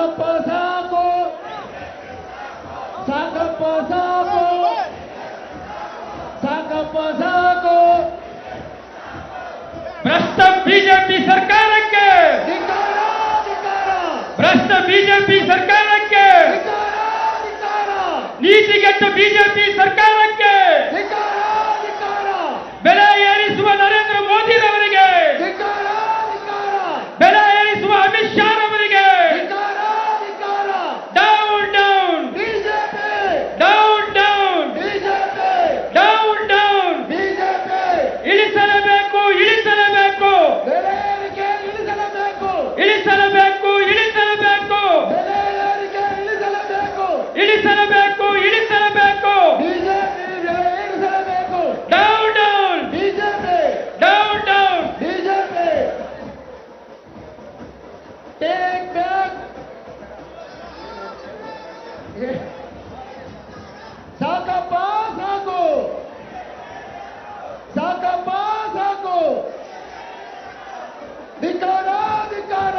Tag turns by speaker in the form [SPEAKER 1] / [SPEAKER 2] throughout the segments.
[SPEAKER 1] ಸಾಕಪ್ಪ ಸಾಕು ಸಾಕಪ್ಪ ಸಾಕು ಸಾಕಪ್ಪ ಸಾಕು
[SPEAKER 2] ಭ್ರಷ್ಟ ಬಿಜೆಪಿ ಸರ್ಕಾರಕ್ಕೆ
[SPEAKER 1] ಧಿಕ್ಕಾರ ಧಿಕ್ಕಾರ
[SPEAKER 2] ಭ್ರಷ್ಟ ಬಿಜೆಪಿ ಸರ್ಕಾರಕ್ಕೆ
[SPEAKER 1] ಧಿಕ್ಕಾರ
[SPEAKER 2] ನೀತಿಗೆಟ್ಟ ಬಿಜೆಪಿ ಸರ್ಕಾರಕ್ಕೆ
[SPEAKER 1] ಧಿಕ್ಕಾರ ಧಿಕ್ಕಾರ
[SPEAKER 2] ಬೆಲೆ ಏರಿಸುವ ನರೇಂದ್ರ ಮೋದಿರವರಿಗೆ
[SPEAKER 1] ಧಿಕ್ಕಾರ ಧಿಕ್ಕಾರ
[SPEAKER 2] ಬೆಲೆ ಏರಿಸುವ ಅಮಿತ್ ಶಾ ರವರಿಗೆ
[SPEAKER 1] ಧಿಕ್ಕಾರ ಧಿಕ್ಕಾರ
[SPEAKER 2] down down
[SPEAKER 1] BJP
[SPEAKER 2] down down
[SPEAKER 1] BJP
[SPEAKER 2] down down
[SPEAKER 1] BJP
[SPEAKER 2] ಇಳಿಸಲೇಬೇಕು ಇಳಿಸಲೇಬೇಕು
[SPEAKER 1] ಬೆಲೆ ಏರಿಕೆ ಇಳಿಸಲೇಬೇಕು
[SPEAKER 2] ಇಳಿಸಲೇಬೇಕು ಇಳಿಸಲೇಬೇಕು
[SPEAKER 1] ಬೆಲೆ ಏರಿಕೆ ಇಳಿಸಲೇಬೇಕು
[SPEAKER 2] ಇಳಿಸಲೇಬೇಕು ಇಳಿಸಲೇಬೇಕು
[SPEAKER 1] ಬಿಜೆಪಿ ಬೆಲೆ ಇಳಿಸಲೇಬೇಕು
[SPEAKER 2] down down
[SPEAKER 1] BJP
[SPEAKER 2] down down
[SPEAKER 1] BJP take back ಸಾಕಪ್ಪ ಸಾಕು ಸಾಕಪ್ಪ ಸಾಕು ಧಿಕ್ಕಾರ ಧಿಕ್ಕಾರ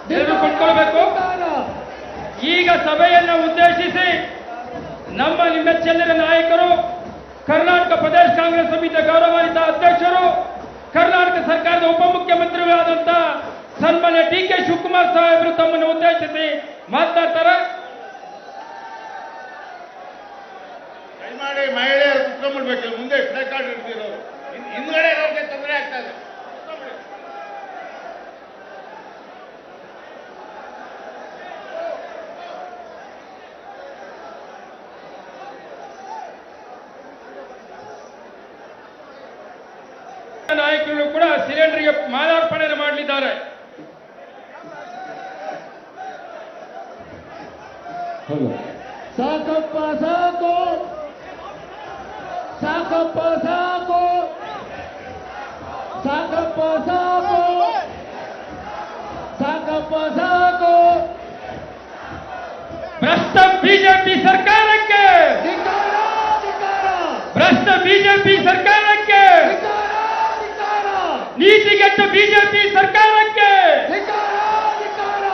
[SPEAKER 2] ತಿಳಿದುಕೊಳ್ಳಬೇಕು. ಈಗ ಸಭೆಯನ್ನು ಉದ್ದೇಶಿಸಿ ನಮ್ಮ ನಿಮ್ಮೆಚ್ಚೆಲ್ಲರ ನಾಯಕರು, ಕರ್ನಾಟಕ ಪ್ರದೇಶ ಕಾಂಗ್ರೆಸ್ ಸಮಿತಿಯ ಗೌರವಾನ್ವಿತ ಅಧ್ಯಕ್ಷರು, ಕರ್ನಾಟಕ ಸರ್ಕಾರದ ಉಪಮುಖ್ಯಮಂತ್ರಿಗಳಾದಂಥ ಸನ್ಮಾನ್ಯ ಡಿ.ಕೆ. ಶಿವಕುಮಾರ್ ಸಾಹೇಬರು ತಮ್ಮನ್ನು ಉದ್ದೇಶಿಸಿ ಮಾತನಾಡ್ತಾರೆ.
[SPEAKER 3] ದಯಮಾಡಿ ಮಹಿಳೆಯರು ಕುತ್ಕೊಂಡ್ಬಿಡ್ಬೇಕು. ಮುಂದೆ ರೆಕಾರ್ಡ್ ಇರ್ತಿರೋರು ಹಿಂದ್ಗಡೆ ಇರೋರಿಗೆ ತೊಂದರೆ ಆಗ್ತಾ ಇದೆ.
[SPEAKER 2] ನಾಯಕರು ಕೂಡ ಸಿಲಿಂಡರ್ಗೆ ಮಾಲಾರ್ಪಣೆ ಮಾಡಲಿದ್ದಾರೆ.
[SPEAKER 1] ಸಾಕಪ್ಪ ಸಾಕು ಸಾಕಪ್ಪ ಸಾಕು ಸಾಕಪ್ಪ ಸಾಕು ಸಾಕಪ್ಪ ಸಾಕು
[SPEAKER 2] ಭ್ರಷ್ಟ ಬಿಜೆಪಿ ಸರ್ಕಾರಕ್ಕೆ
[SPEAKER 1] ಧಿಕ್ಕಾರ ಧಿಕ್ಕಾರ
[SPEAKER 2] ಭ್ರಷ್ಟ ಬಿಜೆಪಿ ಸರ್ಕಾರಕ್ಕೆ
[SPEAKER 1] ಧಿಕ್ಕಾರ ಧಿಕ್ಕಾರ
[SPEAKER 2] ನೀತಿಗೆಟ್ಟ ಬಿಜೆಪಿ ಸರ್ಕಾರಕ್ಕೆ
[SPEAKER 1] ಧಿಕ್ಕಾರ ಧಿಕ್ಕಾರ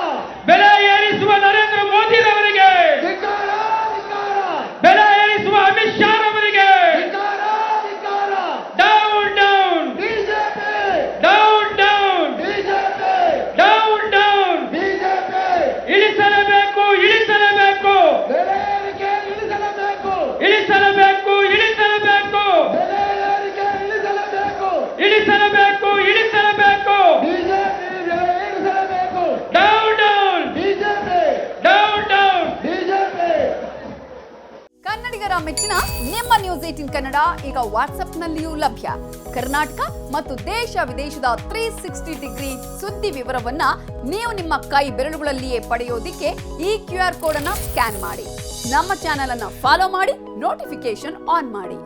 [SPEAKER 2] ಬೆಲೆ ಏರಿಸುವ ನರೇಂದ್ರ ಮೋದಿರವರಿಗೆ
[SPEAKER 1] ಧಿಕ್ಕಾರ ಧಿಕ್ಕಾರ
[SPEAKER 2] ಬೆಲೆ ಏರಿಸುವ ಅಮಿತ್ ಶಾ ರವರಿಗೆ
[SPEAKER 1] ಧಿಕ್ಕಾರ ಧಿಕ್ಕಾರ
[SPEAKER 2] down down
[SPEAKER 1] BJP
[SPEAKER 2] down down
[SPEAKER 1] BJP
[SPEAKER 2] down down
[SPEAKER 1] BJP
[SPEAKER 2] ಇಳಿಸಲೇಬೇಕು ಇಳಿಸಲೇಬೇಕು
[SPEAKER 1] ಬೆಲೆ ಏರಿಕೆ ಇಳಿಸಲೇಬೇಕು
[SPEAKER 2] ಇಳಿಸಲೇಬೇಕು ಇಳಿಸಲೇಬೇಕು
[SPEAKER 1] ಬೆಲೆ ಏರಿಕೆ ಇಳಿಸಲೇಬೇಕು
[SPEAKER 2] ಇಳಿಸಲೇಬೇಕು ಇಳಿಸಲೇಬೇಕು
[SPEAKER 1] ಬಿಜೆಪಿ ಬೆಲೆ ಇಳಿಸಲೇಬೇಕು
[SPEAKER 2] down down
[SPEAKER 1] BJP
[SPEAKER 2] down down
[SPEAKER 1] BJP
[SPEAKER 4] ಕನ್ನಡಿಗರ ಮೆಚ್ಚಿನ ನಿಮ್ಮ ನ್ಯೂಸ್ 18 ಕನ್ನಡ ಈಗ ವಾಟ್ಸ್ಆಪ್ನಲ್ಲಿಯೂ ಲಭ್ಯ. ಕರ್ನಾಟಕ ಮತ್ತು ದೇಶ ವಿದೇಶದ 360 ಡಿಗ್ರಿ ಸುದ್ದಿ ವಿವರವನ್ನ ನೀವು ನಿಮ್ಮ ಕೈ ಬೆರಳುಗಳಲ್ಲಿಯೇ ಪಡೆಯೋದಿಕ್ಕೆ ಈ QR ಕೋಡ್ ಅನ್ನ ಸ್ಕ್ಯಾನ್ ಮಾಡಿ. ನಮ್ಮ ಚಾನೆಲ್ ಅನ್ನ ಫಾಲೋ ಮಾಡಿ, ನೋಟಿಫಿಕೇಶನ್ ಆನ್ ಮಾಡಿ.